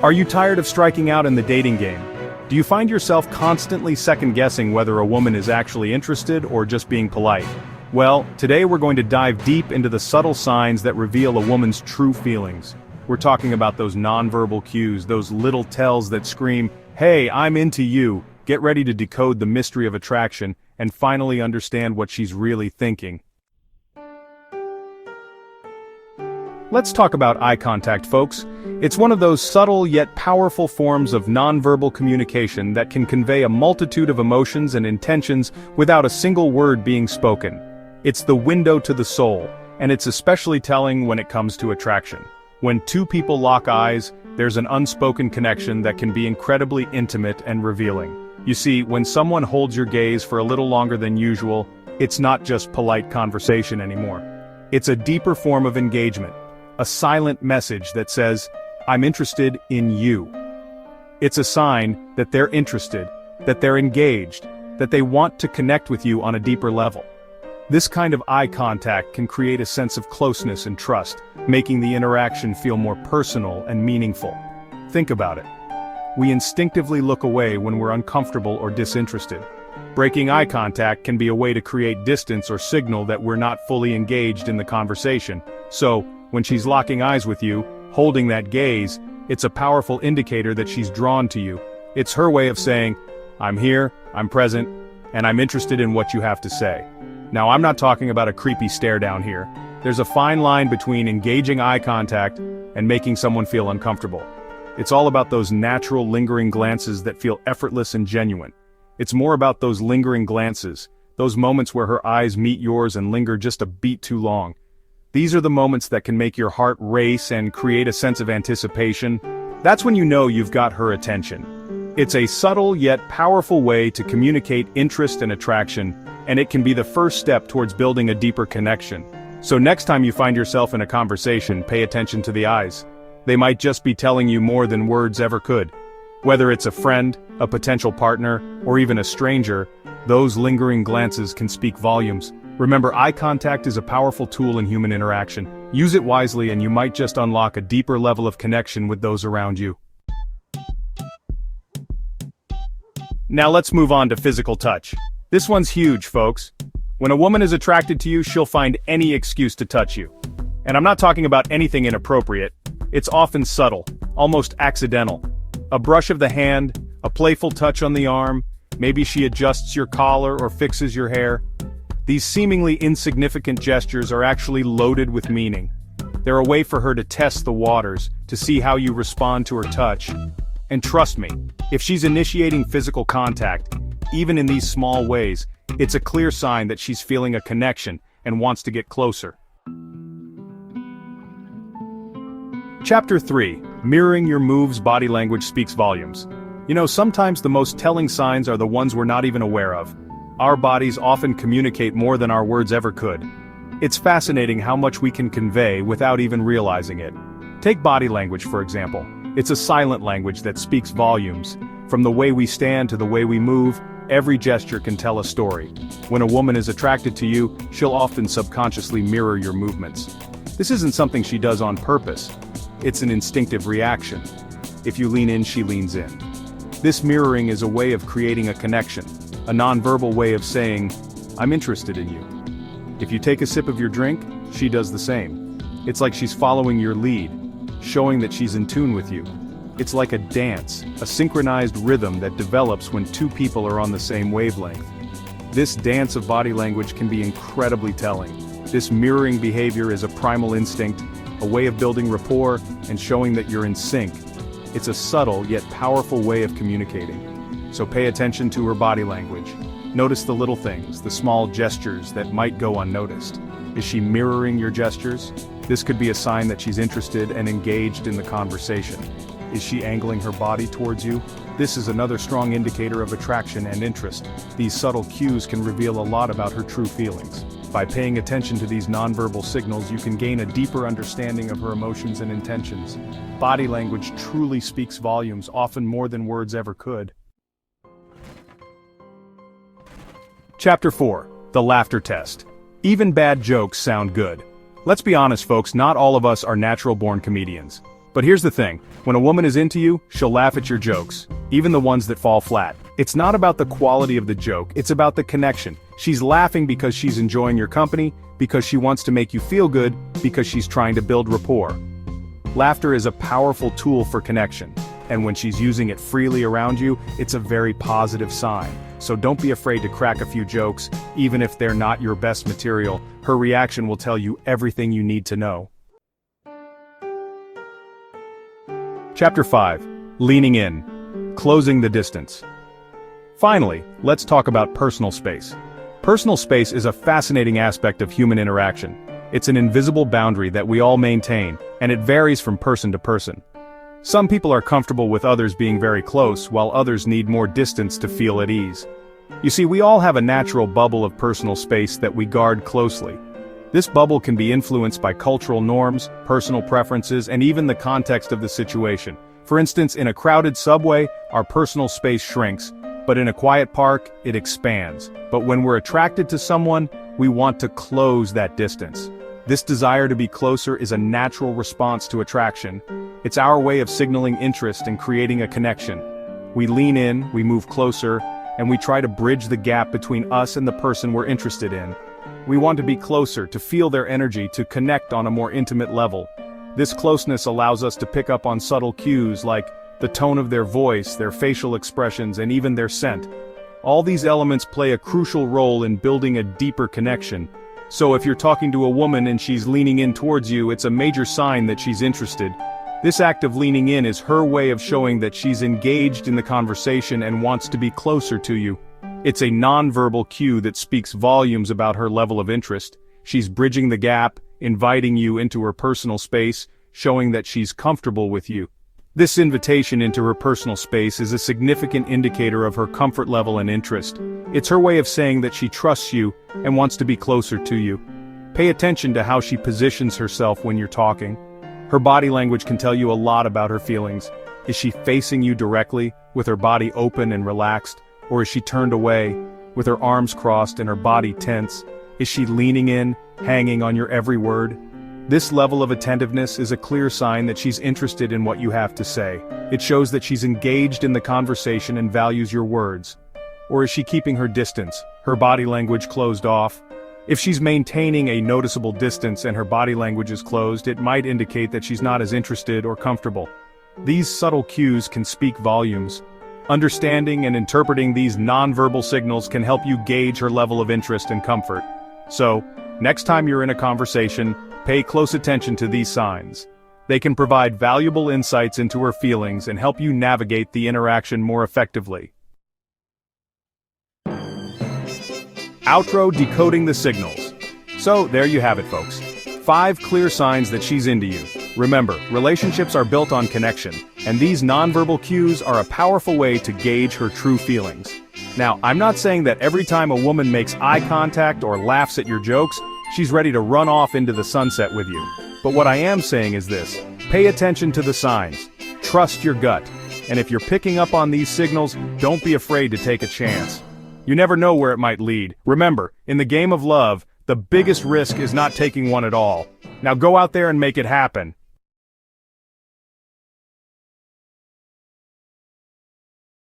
Are you tired of striking out in the dating game? Do you find yourself constantly second-guessing whether a woman is actually interested or just being polite? Well, today we're going to dive deep into the subtle signs that reveal a woman's true feelings. We're talking about those nonverbal cues, those little tells that scream, "Hey, I'm into you." Get ready to decode the mystery of attraction and finally understand what she's really thinking. Let's talk about eye contact, folks. It's one of those subtle yet powerful forms of nonverbal communication that can convey a multitude of emotions and intentions without a single word being spoken. It's the window to the soul, and it's especially telling when it comes to attraction. When two people lock eyes, there's an unspoken connection that can be incredibly intimate and revealing. You see, when someone holds your gaze for a little longer than usual, it's not just polite conversation anymore. It's a deeper form of engagement. A silent message that says, "I'm interested in you." It's a sign that they're interested, that they're engaged, that they want to connect with you on a deeper level. This kind of eye contact can create a sense of closeness and trust, making the interaction feel more personal and meaningful. Think about it. We instinctively look away when we're uncomfortable or disinterested. Breaking eye contact can be a way to create distance or signal that we're not fully engaged in the conversation. So, when she's locking eyes with you, holding that gaze, it's a powerful indicator that she's drawn to you. It's her way of saying, "I'm here, I'm present, and I'm interested in what you have to say." Now, I'm not talking about a creepy stare down here. There's a fine line between engaging eye contact and making someone feel uncomfortable. It's all about those natural, lingering glances that feel effortless and genuine. It's more about those lingering glances, those moments where her eyes meet yours and linger just a beat too long. These are the moments that can make your heart race and create a sense of anticipation. That's when you know you've got her attention. It's a subtle yet powerful way to communicate interest and attraction, and it can be the first step towards building a deeper connection. So next time you find yourself in a conversation, pay attention to the eyes. They might just be telling you more than words ever could. Whether it's a friend, a potential partner, or even a stranger, those lingering glances can speak volumes. Remember, eye contact is a powerful tool in human interaction. Use it wisely and you might just unlock a deeper level of connection with those around you. Now let's move on to physical touch. This one's huge, folks. When a woman is attracted to you, she'll find any excuse to touch you. And I'm not talking about anything inappropriate. It's often subtle, almost accidental. A brush of the hand, a playful touch on the arm, maybe she adjusts your collar or fixes your hair. These seemingly insignificant gestures are actually loaded with meaning. They're a way for her to test the waters, to see how you respond to her touch. And trust me, if she's initiating physical contact, even in these small ways, it's a clear sign that she's feeling a connection and wants to get closer. Chapter 3. Mirroring your moves, body language speaks volumes. You know, sometimes the most telling signs are the ones we're not even aware of. Our bodies often communicate more than our words ever could. It's fascinating how much we can convey without even realizing it. Take body language, for example. It's a silent language that speaks volumes. From the way we stand to the way we move, every gesture can tell a story. When a woman is attracted to you, she'll often subconsciously mirror your movements. This isn't something she does on purpose. It's an instinctive reaction. If you lean in, she leans in. This mirroring is a way of creating a connection. A nonverbal way of saying, "I'm interested in you." If you take a sip of your drink, she does the same. It's like she's following your lead, showing that she's in tune with you. It's like a dance, a synchronized rhythm that develops when two people are on the same wavelength. This dance of body language can be incredibly telling. This mirroring behavior is a primal instinct, a way of building rapport and showing that you're in sync. It's a subtle yet powerful way of communicating. So pay attention to her body language. Notice the little things, the small gestures that might go unnoticed. Is she mirroring your gestures? This could be a sign that she's interested and engaged in the conversation. Is she angling her body towards you? This is another strong indicator of attraction and interest. These subtle cues can reveal a lot about her true feelings. By paying attention to these nonverbal signals, you can gain a deeper understanding of her emotions and intentions. Body language truly speaks volumes, often more than words ever could. Chapter 4. The Laughter Test. Even bad jokes sound good. Let's be honest, folks, not all of us are natural-born comedians. But here's the thing, when a woman is into you, she'll laugh at your jokes, even the ones that fall flat. It's not about the quality of the joke, it's about the connection. She's laughing because she's enjoying your company, because she wants to make you feel good, because she's trying to build rapport. Laughter is a powerful tool for connection, and when she's using it freely around you, it's a very positive sign. So don't be afraid to crack a few jokes, even if they're not your best material. Her reaction will tell you everything you need to know. Chapter 5. Leaning in. Closing the distance. Finally, let's talk about personal space. Personal space is a fascinating aspect of human interaction. It's an invisible boundary that we all maintain, and it varies from person to person. Some people are comfortable with others being very close, while others need more distance to feel at ease. You see, we all have a natural bubble of personal space that we guard closely. This bubble can be influenced by cultural norms, personal preferences, and even the context of the situation. For instance, in a crowded subway, our personal space shrinks, but in a quiet park, it expands. But when we're attracted to someone, we want to close that distance. This desire to be closer is a natural response to attraction. It's our way of signaling interest and creating a connection. We lean in, we move closer, and we try to bridge the gap between us and the person we're interested in. We want to be closer, to feel their energy, to connect on a more intimate level. This closeness allows us to pick up on subtle cues like the tone of their voice, their facial expressions, and even their scent. All these elements play a crucial role in building a deeper connection. So if you're talking to a woman and she's leaning in towards you, it's a major sign that she's interested. This act of leaning in is her way of showing that she's engaged in the conversation and wants to be closer to you. It's a nonverbal cue that speaks volumes about her level of interest. She's bridging the gap, inviting you into her personal space, showing that she's comfortable with you. This invitation into her personal space is a significant indicator of her comfort level and interest. It's her way of saying that she trusts you and wants to be closer to you. Pay attention to how she positions herself when you're talking. Her body language can tell you a lot about her feelings. Is she facing you directly, with her body open and relaxed? Or is she turned away, with her arms crossed and her body tense? Is she leaning in, hanging on your every word? This level of attentiveness is a clear sign that she's interested in what you have to say. It shows that she's engaged in the conversation and values your words. Or is she keeping her distance, her body language closed off? If she's maintaining a noticeable distance and her body language is closed, it might indicate that she's not as interested or comfortable. These subtle cues can speak volumes. Understanding and interpreting these nonverbal signals can help you gauge her level of interest and comfort. So, next time you're in a conversation, pay close attention to these signs. They can provide valuable insights into her feelings and help you navigate the interaction more effectively. Outro: decoding the signals. So, there you have it, folks. 5 clear signs that she's into you. Remember, relationships are built on connection, and these nonverbal cues are a powerful way to gauge her true feelings. Now, I'm not saying that every time a woman makes eye contact or laughs at your jokes, she's ready to run off into the sunset with you. But what I am saying is this: pay attention to the signs, trust your gut, and if you're picking up on these signals, don't be afraid to take a chance. You never know where it might lead. Remember, in the game of love, the biggest risk is not taking one at all. Now go out there and make it happen.